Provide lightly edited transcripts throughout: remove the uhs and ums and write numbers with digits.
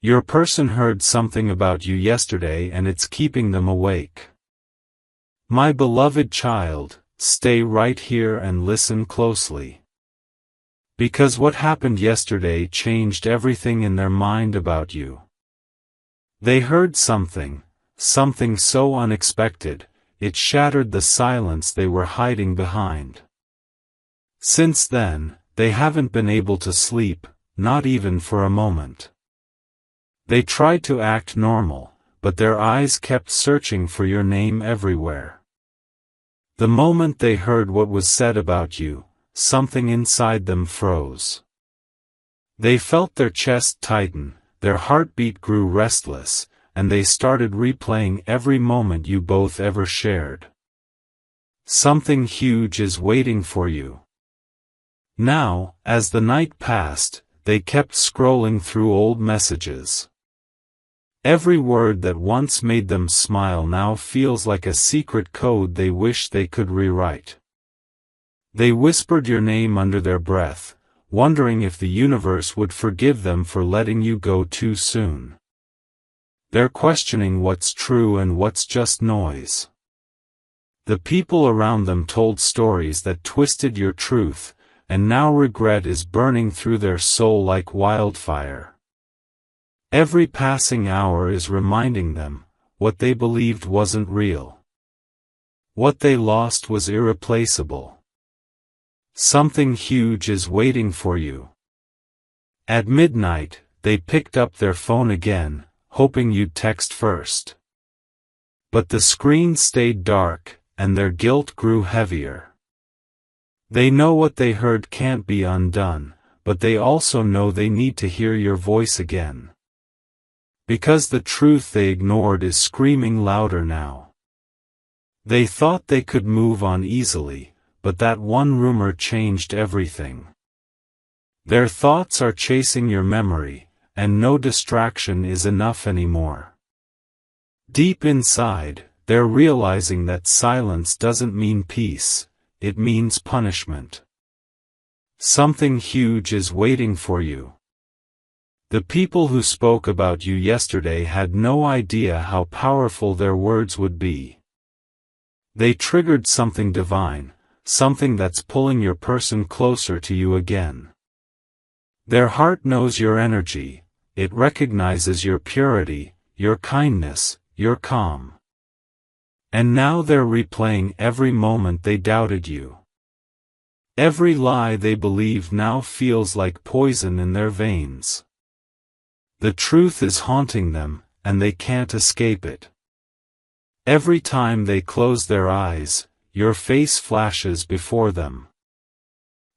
Your person heard something about you yesterday and it's keeping them awake. My beloved child, stay right here and listen closely. Because what happened yesterday changed everything in their mind about you. They heard something so unexpected, it shattered the silence they were hiding behind. Since then, they haven't been able to sleep, not even for a moment. They tried to act normal, but their eyes kept searching for your name everywhere. The moment they heard what was said about you, something inside them froze. They felt their chest tighten, their heartbeat grew restless, and they started replaying every moment you both ever shared. Something huge is waiting for you. Now, as the night passed, they kept scrolling through old messages. Every word that once made them smile now feels like a secret code they wish they could rewrite. They whispered your name under their breath, wondering if the universe would forgive them for letting you go too soon. They're questioning what's true and what's just noise. The people around them told stories that twisted your truth, and now regret is burning through their soul like wildfire. Every passing hour is reminding them, what they believed wasn't real. What they lost was irreplaceable. Something huge is waiting for you. At midnight, they picked up their phone again, hoping you'd text first. But the screen stayed dark, and their guilt grew heavier. They know what they heard can't be undone, but they also know they need to hear your voice again. Because the truth they ignored is screaming louder now. They thought they could move on easily, but that one rumor changed everything. Their thoughts are chasing your memory, and no distraction is enough anymore. Deep inside, they're realizing that silence doesn't mean peace, it means punishment. Something huge is waiting for you. The people who spoke about you yesterday had no idea how powerful their words would be. They triggered something divine, something that's pulling your person closer to you again. Their heart knows your energy, it recognizes your purity, your kindness, your calm. And now they're replaying every moment they doubted you. Every lie they believe now feels like poison in their veins. The truth is haunting them, and they can't escape it. Every time they close their eyes, your face flashes before them.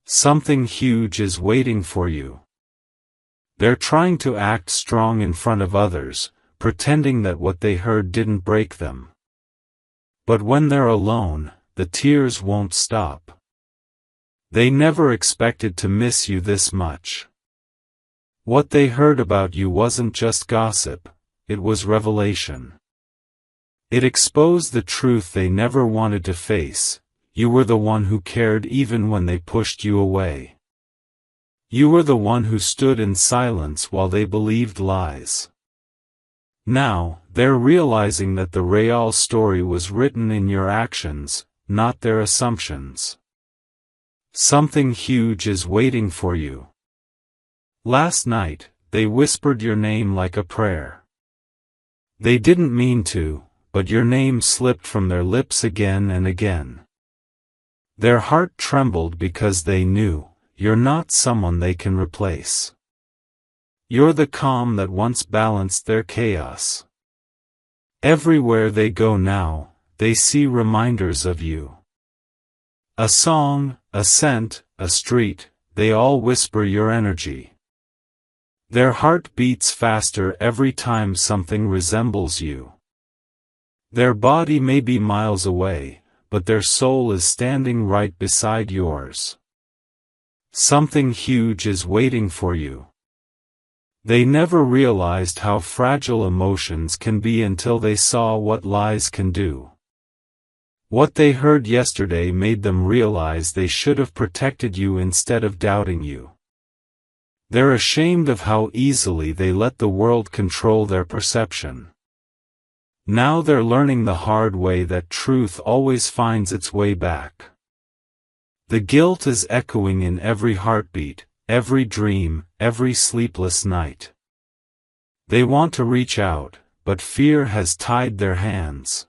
Something huge is waiting for you. They're trying to act strong in front of others, pretending that what they heard didn't break them. But when they're alone, the tears won't stop. They never expected to miss you this much. What they heard about you wasn't just gossip, it was revelation. It exposed the truth they never wanted to face. You were the one who cared even when they pushed you away. You were the one who stood in silence while they believed lies. Now, they're realizing that the real story was written in your actions, not their assumptions. Something huge is waiting for you. Last night, they whispered your name like a prayer. They didn't mean to, but your name slipped from their lips again and again. Their heart trembled because they knew, you're not someone they can replace. You're the calm that once balanced their chaos. Everywhere they go now, they see reminders of you. A song, a scent, a street, they all whisper your energy. Their heart beats faster every time something resembles you. Their body may be miles away, but their soul is standing right beside yours. Something huge is waiting for you. They never realized how fragile emotions can be until they saw what lies can do. What they heard yesterday made them realize they should have protected you instead of doubting you. They're ashamed of how easily they let the world control their perception. Now they're learning the hard way that truth always finds its way back. The guilt is echoing in every heartbeat, every dream, every sleepless night. They want to reach out, but fear has tied their hands.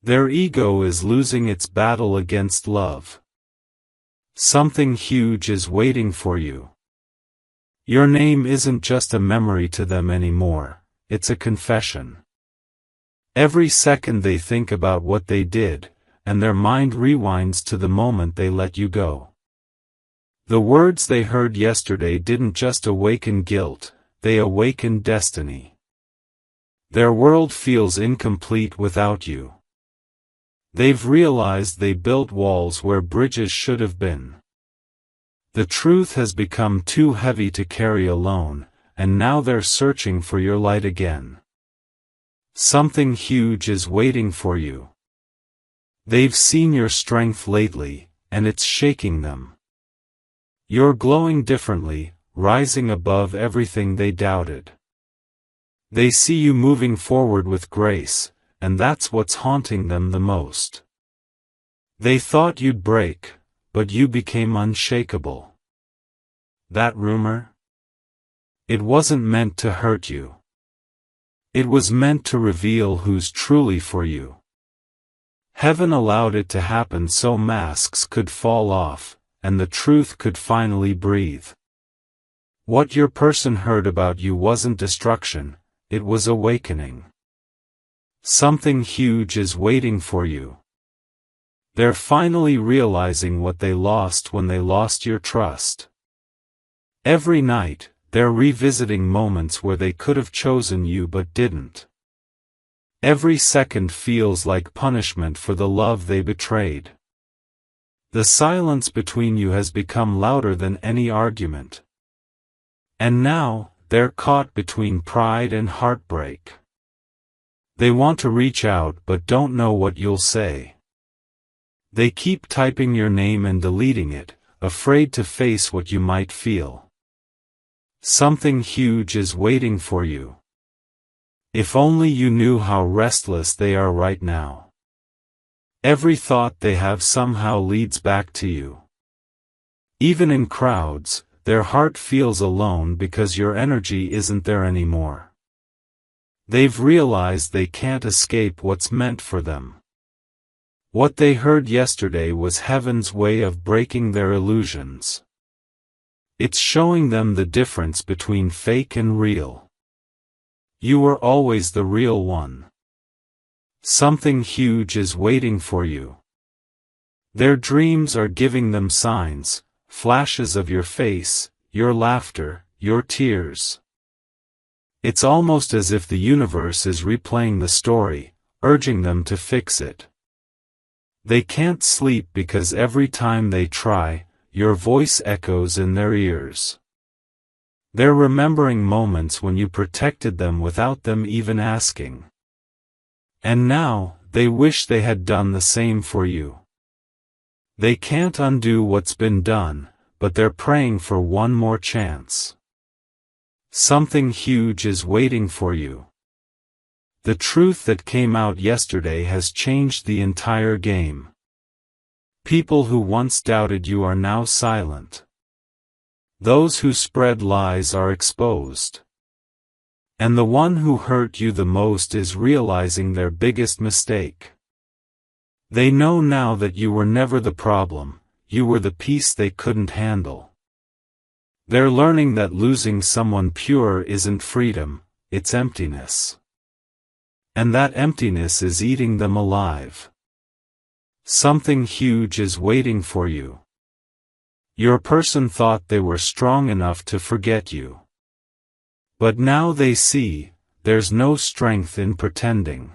Their ego is losing its battle against love. Something huge is waiting for you. Your name isn't just a memory to them anymore, it's a confession. Every second they think about what they did, and their mind rewinds to the moment they let you go. The words they heard yesterday didn't just awaken guilt, they awakened destiny. Their world feels incomplete without you. They've realized they built walls where bridges should have been. The truth has become too heavy to carry alone, and now they're searching for your light again. Something huge is waiting for you. They've seen your strength lately, and it's shaking them. You're glowing differently, rising above everything they doubted. They see you moving forward with grace, and that's what's haunting them the most. They thought you'd break, but you became unshakable. That rumor? It wasn't meant to hurt you. It was meant to reveal who's truly for you. Heaven allowed it to happen so masks could fall off, and the truth could finally breathe. What your person heard about you wasn't destruction, it was awakening. Something huge is waiting for you. They're finally realizing what they lost when they lost your trust. Every night, they're revisiting moments where they could have chosen you but didn't. Every second feels like punishment for the love they betrayed. The silence between you has become louder than any argument. And now, they're caught between pride and heartbreak. They want to reach out but don't know what you'll say. They keep typing your name and deleting it, afraid to face what you might feel. Something huge is waiting for you. If only you knew how restless they are right now. Every thought they have somehow leads back to you. Even in crowds, their heart feels alone because your energy isn't there anymore. They've realized they can't escape what's meant for them. What they heard yesterday was heaven's way of breaking their illusions. It's showing them the difference between fake and real. You were always the real one. Something huge is waiting for you. Their dreams are giving them signs, flashes of your face, your laughter, your tears. It's almost as if the universe is replaying the story, urging them to fix it. They can't sleep because every time they try, your voice echoes in their ears. They're remembering moments when you protected them without them even asking. And now, they wish they had done the same for you. They can't undo what's been done, but they're praying for one more chance. Something huge is waiting for you. The truth that came out yesterday has changed the entire game. People who once doubted you are now silent. Those who spread lies are exposed. And the one who hurt you the most is realizing their biggest mistake. They know now that you were never the problem, you were the piece they couldn't handle. They're learning that losing someone pure isn't freedom, it's emptiness. And that emptiness is eating them alive. Something huge is waiting for you. Your person thought they were strong enough to forget you. But now they see, there's no strength in pretending.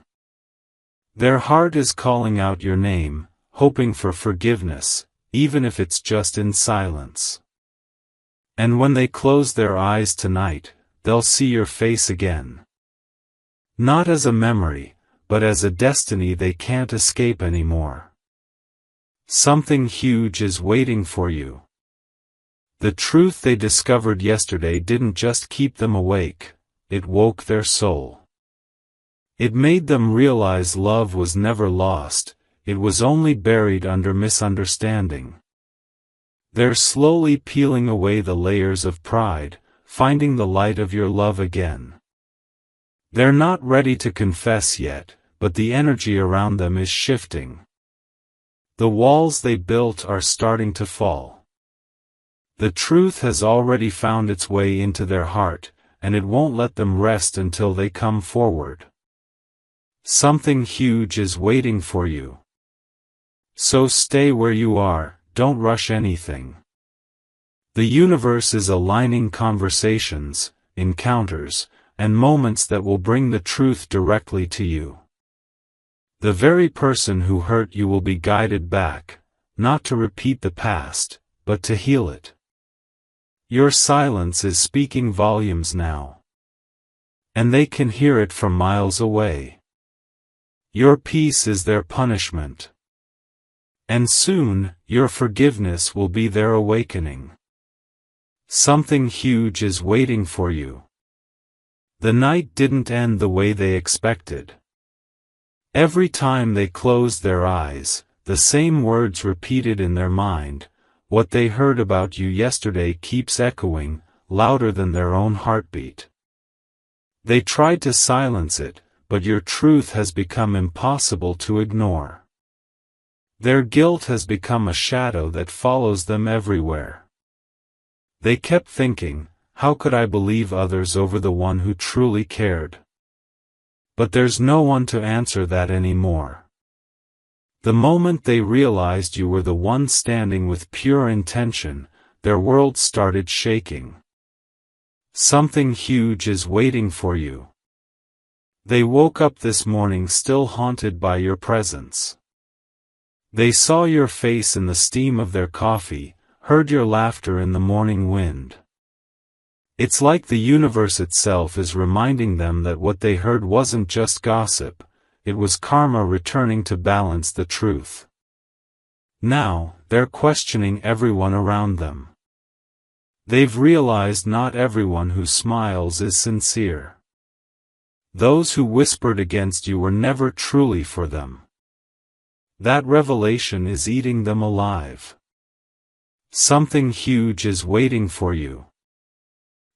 Their heart is calling out your name, hoping for forgiveness, even if it's just in silence. And when they close their eyes tonight, they'll see your face again. Not as a memory, but as a destiny they can't escape anymore. Something huge is waiting for you. The truth they discovered yesterday didn't just keep them awake, it woke their soul. It made them realize love was never lost, it was only buried under misunderstanding. They're slowly peeling away the layers of pride, finding the light of your love again. They're not ready to confess yet, but the energy around them is shifting. The walls they built are starting to fall. The truth has already found its way into their heart, and it won't let them rest until they come forward. Something huge is waiting for you. So stay where you are, don't rush anything. The universe is aligning conversations, encounters, and moments that will bring the truth directly to you. The very person who hurt you will be guided back, not to repeat the past, but to heal it. Your silence is speaking volumes now. And they can hear it from miles away. Your peace is their punishment. And soon, your forgiveness will be their awakening. Something huge is waiting for you. The night didn't end the way they expected. Every time they closed their eyes, the same words repeated in their mind. What they heard about you yesterday keeps echoing, louder than their own heartbeat. They tried to silence it, but your truth has become impossible to ignore. Their guilt has become a shadow that follows them everywhere. They kept thinking, how could I believe others over the one who truly cared? But there's no one to answer that anymore. The moment they realized you were the one standing with pure intention, their world started shaking. Something huge is waiting for you. They woke up this morning still haunted by your presence. They saw your face in the steam of their coffee, heard your laughter in the morning wind. It's like the universe itself is reminding them that what they heard wasn't just gossip, it was karma returning to balance the truth. Now, they're questioning everyone around them. They've realized not everyone who smiles is sincere. Those who whispered against you were never truly for them. That revelation is eating them alive. Something huge is waiting for you.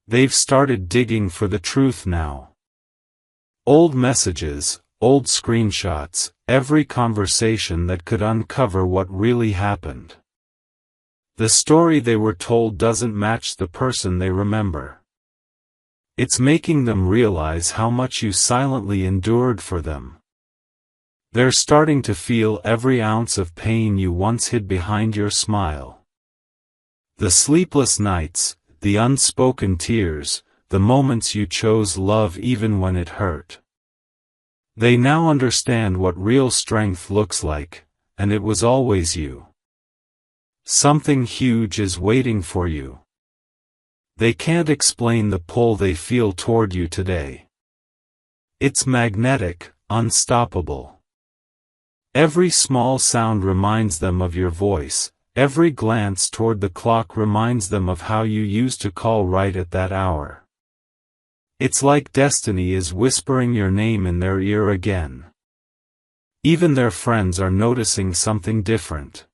They've started digging for the truth now. Old messages, old screenshots, every conversation that could uncover what really happened. The story they were told doesn't match the person they remember. It's making them realize how much you silently endured for them. They're starting to feel every ounce of pain you once hid behind your smile. The sleepless nights, the unspoken tears, the moments you chose love even when it hurt. They now understand what real strength looks like, and it was always you. Something huge is waiting for you. They can't explain the pull they feel toward you today. It's magnetic, unstoppable. Every small sound reminds them of your voice. Every glance toward the clock reminds them of how you used to call right at that hour. It's like destiny is whispering your name in their ear again. Even their friends are noticing something different.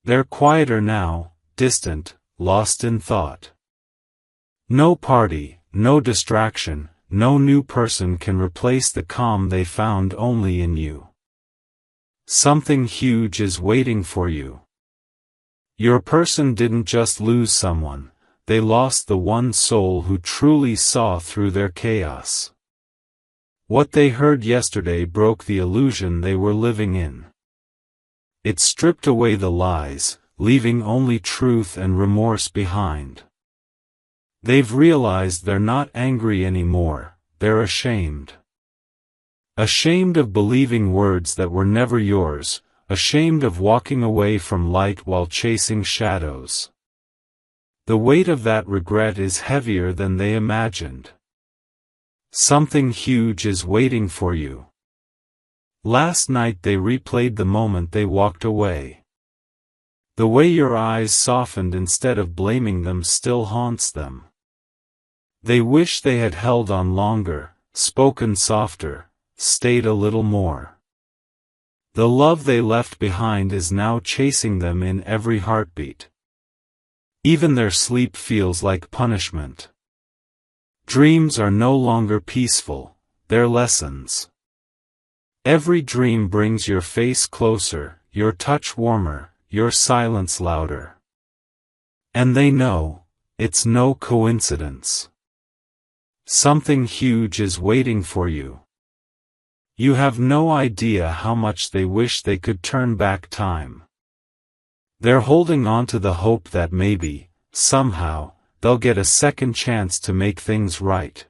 They're quieter now, distant, lost in thought. No party, no distraction, no new person can replace the calm they found only in you. Something huge is waiting for you. Your person didn't just lose someone, they lost the one soul who truly saw through their chaos. What they heard yesterday broke the illusion they were living in. It stripped away the lies, leaving only truth and remorse behind. They've realized they're not angry anymore, they're ashamed. Ashamed of believing words that were never yours, ashamed of walking away from light while chasing shadows. The weight of that regret is heavier than they imagined. Something huge is waiting for you. Last night they replayed the moment they walked away. The way your eyes softened instead of blaming them still haunts them. They wish they had held on longer, spoken softer, stayed a little more. The love they left behind is now chasing them in every heartbeat. Even their sleep feels like punishment. Dreams are no longer peaceful, they're lessons. Every dream brings your face closer, your touch warmer, your silence louder. And they know, it's no coincidence. Something huge is waiting for you. You have no idea how much they wish they could turn back time. They're holding on to the hope that maybe, somehow, they'll get a second chance to make things right.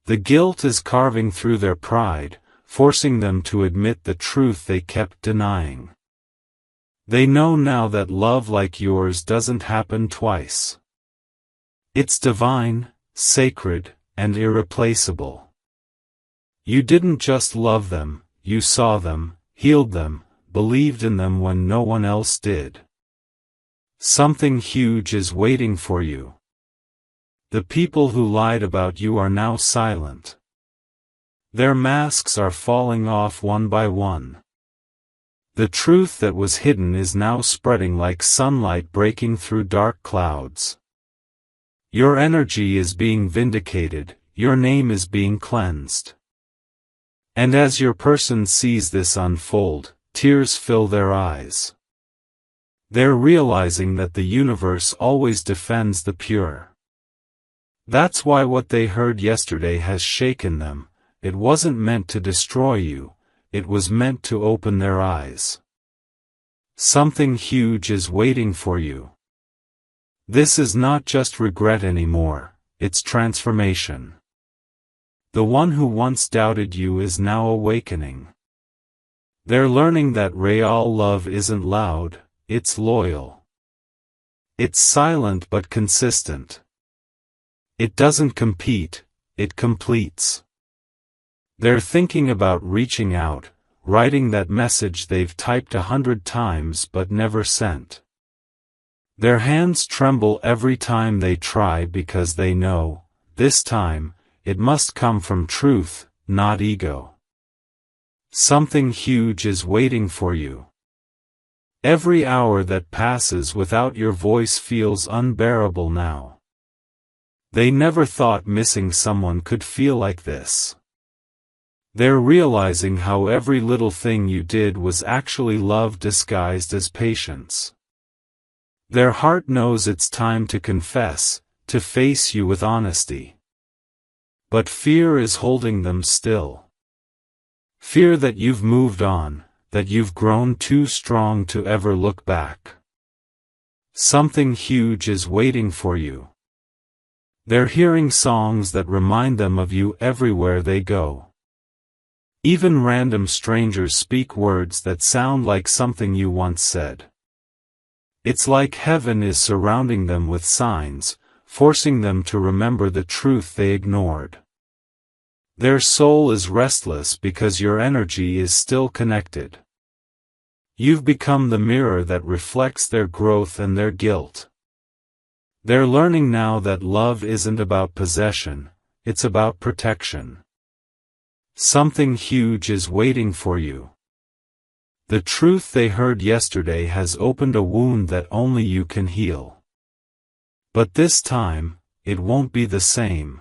The guilt is carving through their pride, forcing them to admit the truth they kept denying. They know now that love like yours doesn't happen twice. It's divine, sacred, and irreplaceable. You didn't just love them, you saw them, healed them, believed in them when no one else did. Something huge is waiting for you. The people who lied about you are now silent. Their masks are falling off one by one. The truth that was hidden is now spreading like sunlight breaking through dark clouds. Your energy is being vindicated, your name is being cleansed. And as your person sees this unfold, tears fill their eyes. They're realizing that the universe always defends the pure. That's why what they heard yesterday has shaken them. It wasn't meant to destroy you, it was meant to open their eyes. Something huge is waiting for you. This is not just regret anymore, it's transformation. The one who once doubted you is now awakening. They're learning that real love isn't loud, it's loyal. It's silent but consistent. It doesn't compete, it completes. They're thinking about reaching out, writing that message they've typed 100 times but never sent. Their hands tremble every time they try because they know, this time, it must come from truth, not ego. Something huge is waiting for you. Every hour that passes without your voice feels unbearable now. They never thought missing someone could feel like this. They're realizing how every little thing you did was actually love disguised as patience. Their heart knows it's time to confess, to face you with honesty. But fear is holding them still. Fear that you've moved on, that you've grown too strong to ever look back. Something huge is waiting for you. They're hearing songs that remind them of you everywhere they go. Even random strangers speak words that sound like something you once said. It's like heaven is surrounding them with signs, forcing them to remember the truth they ignored. Their soul is restless because your energy is still connected. You've become the mirror that reflects their growth and their guilt. They're learning now that love isn't about possession, it's about protection. Something huge is waiting for you. The truth they heard yesterday has opened a wound that only you can heal. But this time, it won't be the same.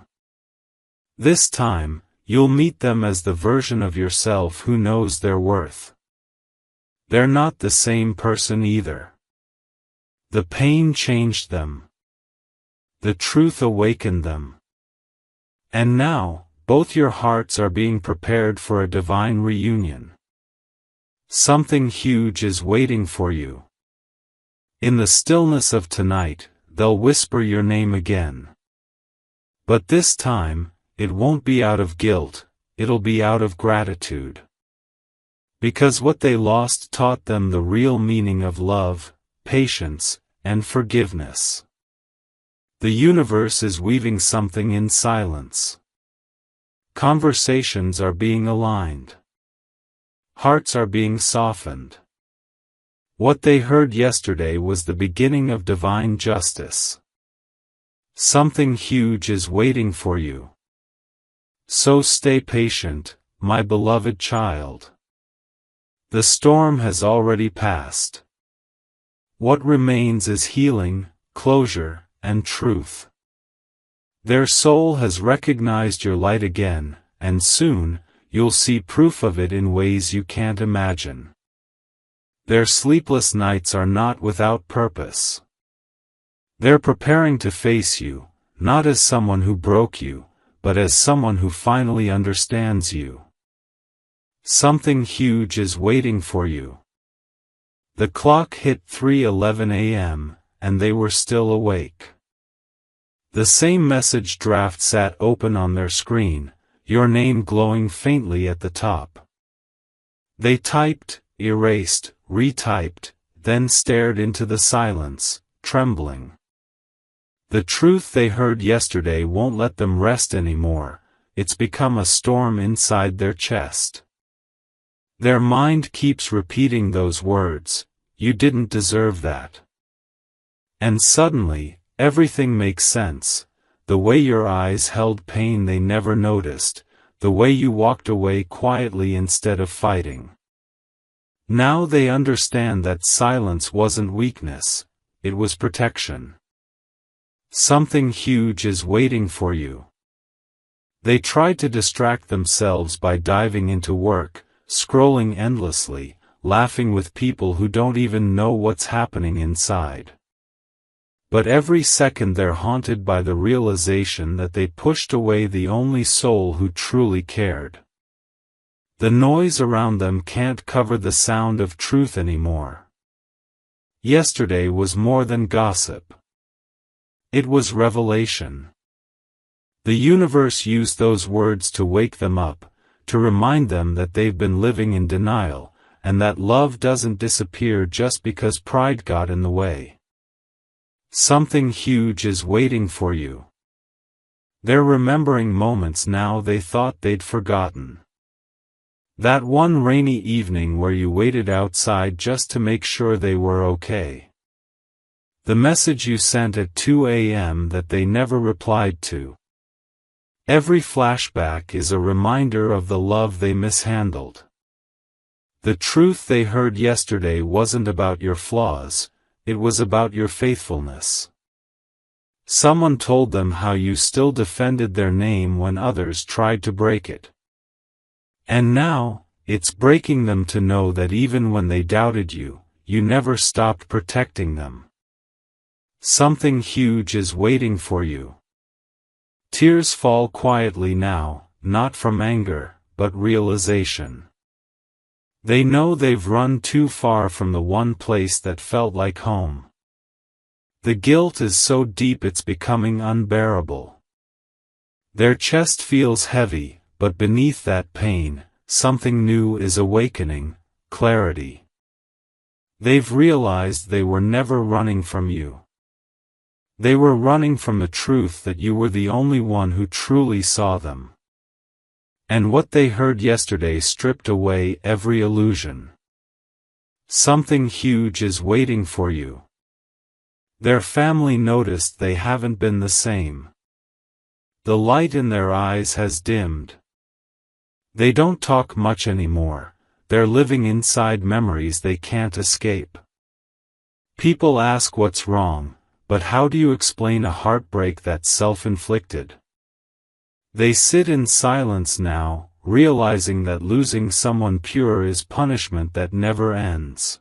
This time, you'll meet them as the version of yourself who knows their worth. They're not the same person either. The pain changed them. The truth awakened them. And now, both your hearts are being prepared for a divine reunion. Something huge is waiting for you. In the stillness of tonight, they'll whisper your name again. But this time, it won't be out of guilt, it'll be out of gratitude. Because what they lost taught them the real meaning of love, patience, and forgiveness. The universe is weaving something in silence. Conversations are being aligned. Hearts are being softened. What they heard yesterday was the beginning of divine justice. Something huge is waiting for you. So stay patient, my beloved child. The storm has already passed. What remains is healing, closure, and truth. Their soul has recognized your light again, and soon, you'll see proof of it in ways you can't imagine. Their sleepless nights are not without purpose. They're preparing to face you, not as someone who broke you, but as someone who finally understands you. Something huge is waiting for you. The clock hit 3:11 a.m., and they were still awake. The same message draft sat open on their screen, your name glowing faintly at the top. They typed, erased, retyped, then stared into the silence, trembling. The truth they heard yesterday won't let them rest anymore, it's become a storm inside their chest. Their mind keeps repeating those words, "You didn't deserve that." And suddenly, everything makes sense. The way your eyes held pain they never noticed, the way you walked away quietly instead of fighting. Now they understand that silence wasn't weakness, it was protection. Something huge is waiting for you. They tried to distract themselves by diving into work, scrolling endlessly, laughing with people who don't even know what's happening inside. But every second they're haunted by the realization that they pushed away the only soul who truly cared. The noise around them can't cover the sound of truth anymore. Yesterday was more than gossip. It was revelation. The universe used those words to wake them up, to remind them that they've been living in denial, and that love doesn't disappear just because pride got in the way. Something huge is waiting for you. They're remembering moments now they thought they'd forgotten. That one rainy evening where you waited outside just to make sure they were okay. The message you sent at 2 a.m. that they never replied to. Every flashback is a reminder of the love they mishandled. The truth they heard yesterday wasn't about your flaws, it was about your faithfulness. Someone told them how you still defended their name when others tried to break it. And now, it's breaking them to know that even when they doubted you, you never stopped protecting them. Something huge is waiting for you. Tears fall quietly now, not from anger, but realization. They know they've run too far from the one place that felt like home. The guilt is so deep it's becoming unbearable. Their chest feels heavy, but beneath that pain, something new is awakening, clarity. They've realized they were never running from you. They were running from the truth that you were the only one who truly saw them. And what they heard yesterday stripped away every illusion. Something huge is waiting for you. Their family noticed they haven't been the same. The light in their eyes has dimmed. They don't talk much anymore, they're living inside memories they can't escape. People ask what's wrong, but how do you explain a heartbreak that's self-inflicted? They sit in silence now, realizing that losing someone pure is punishment that never ends.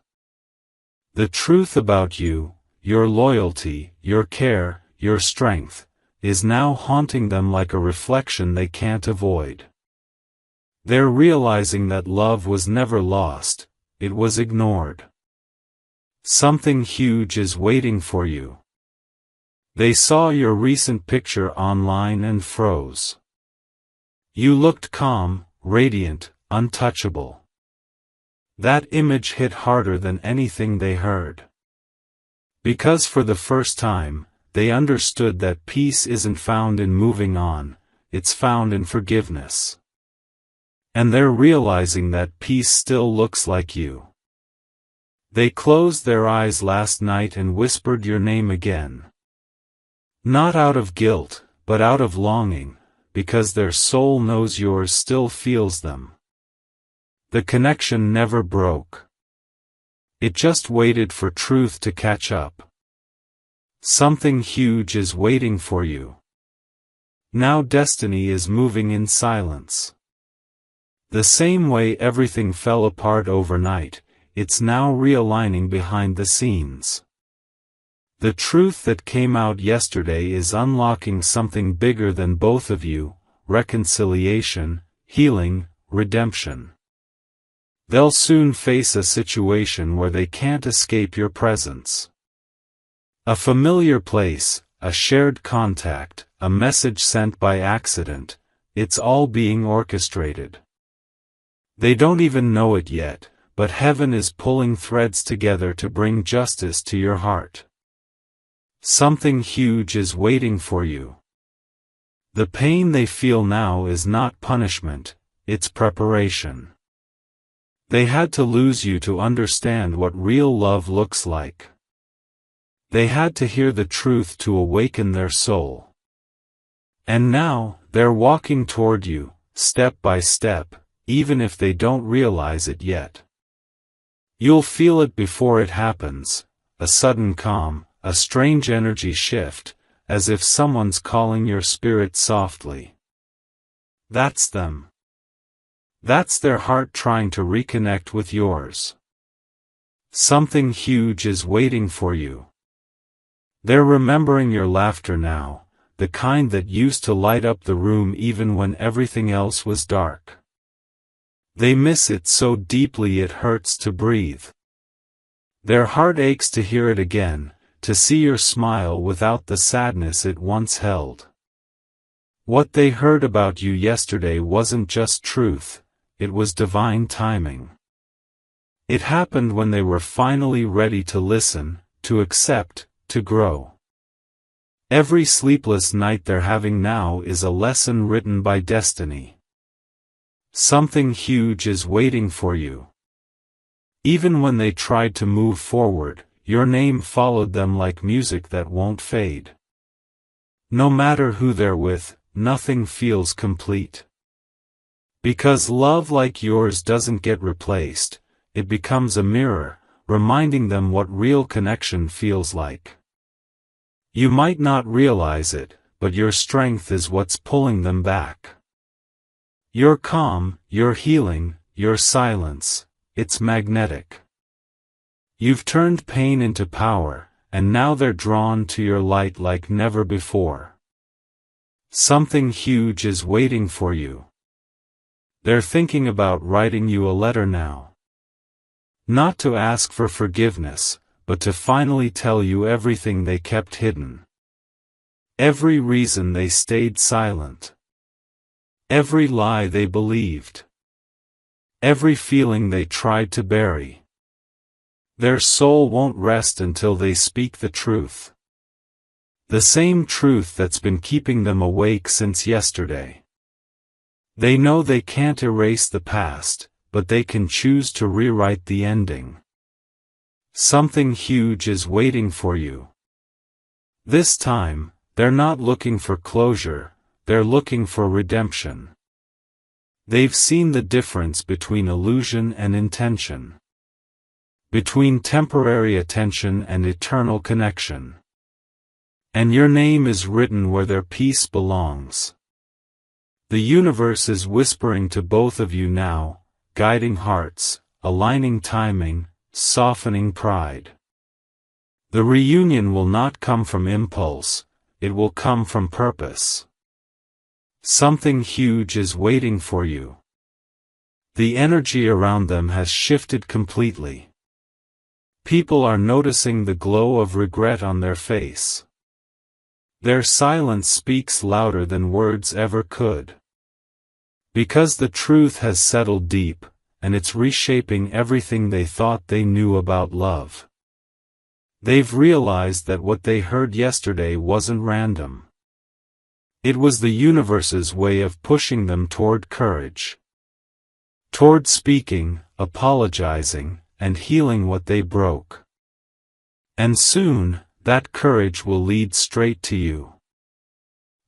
The truth about you, your loyalty, your care, your strength, is now haunting them like a reflection they can't avoid. They're realizing that love was never lost, it was ignored. Something huge is waiting for you. They saw your recent picture online and froze. You looked calm, radiant, untouchable. That image hit harder than anything they heard. Because for the first time, they understood that peace isn't found in moving on, it's found in forgiveness. And they're realizing that peace still looks like you. They closed their eyes last night and whispered your name again. Not out of guilt, but out of longing, because their soul knows yours still feels them. The connection never broke. It just waited for truth to catch up. Something huge is waiting for you. Now destiny is moving in silence. The same way everything fell apart overnight, it's now realigning behind the scenes. The truth that came out yesterday is unlocking something bigger than both of you: reconciliation, healing, redemption. They'll soon face a situation where they can't escape your presence. A familiar place, a shared contact, a message sent by accident, it's all being orchestrated. They don't even know it yet, but heaven is pulling threads together to bring justice to your heart. Something huge is waiting for you. The pain they feel now is not punishment, it's preparation. They had to lose you to understand what real love looks like. They had to hear the truth to awaken their soul. And now, they're walking toward you, step by step, even if they don't realize it yet. You'll feel it before it happens, a sudden calm, a strange energy shift, as if someone's calling your spirit softly. That's them. That's their heart trying to reconnect with yours. Something huge is waiting for you. They're remembering your laughter now, the kind that used to light up the room even when everything else was dark. They miss it so deeply it hurts to breathe. Their heart aches to hear it again, to see your smile without the sadness it once held. What they heard about you yesterday wasn't just truth, it was divine timing. It happened when they were finally ready to listen, to accept, to grow. Every sleepless night they're having now is a lesson written by destiny. Something huge is waiting for you. Even when they tried to move forward, your name followed them like music that won't fade. No matter who they're with, nothing feels complete. Because love like yours doesn't get replaced, it becomes a mirror, reminding them what real connection feels like. You might not realize it, but your strength is what's pulling them back. Your calm, your healing, your silence, it's magnetic. You've turned pain into power, and now they're drawn to your light like never before. Something huge is waiting for you. They're thinking about writing you a letter now. Not to ask for forgiveness, but to finally tell you everything they kept hidden. Every reason they stayed silent. Every lie they believed. Every feeling they tried to bury. Their soul won't rest until they speak the truth. The same truth that's been keeping them awake since yesterday. They know they can't erase the past, but they can choose to rewrite the ending. Something huge is waiting for you. This time, they're not looking for closure, they're looking for redemption. They've seen the difference between illusion and intention. Between temporary attention and eternal connection. And your name is written where their peace belongs. The universe is whispering to both of you now, guiding hearts, aligning timing, softening pride. The reunion will not come from impulse, it will come from purpose. Something huge is waiting for you. The energy around them has shifted completely. People are noticing the glow of regret on their face. Their silence speaks louder than words ever could. Because the truth has settled deep, and it's reshaping everything they thought they knew about love. They've realized that what they heard yesterday wasn't random. It was the universe's way of pushing them toward courage. Toward speaking, apologizing, and healing what they broke. And soon, that courage will lead straight to you.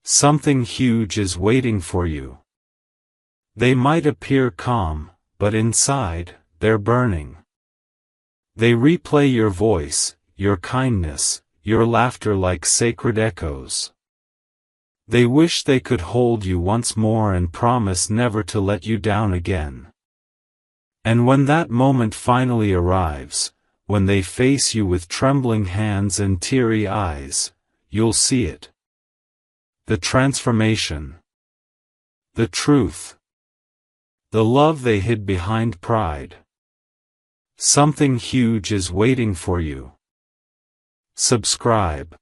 Something huge is waiting for you. They might appear calm, but inside, they're burning. They replay your voice, your kindness, your laughter like sacred echoes. They wish they could hold you once more and promise never to let you down again. And when that moment finally arrives, when they face you with trembling hands and teary eyes, you'll see it. The transformation. The truth. The love they hid behind pride. Something huge is waiting for you. Subscribe.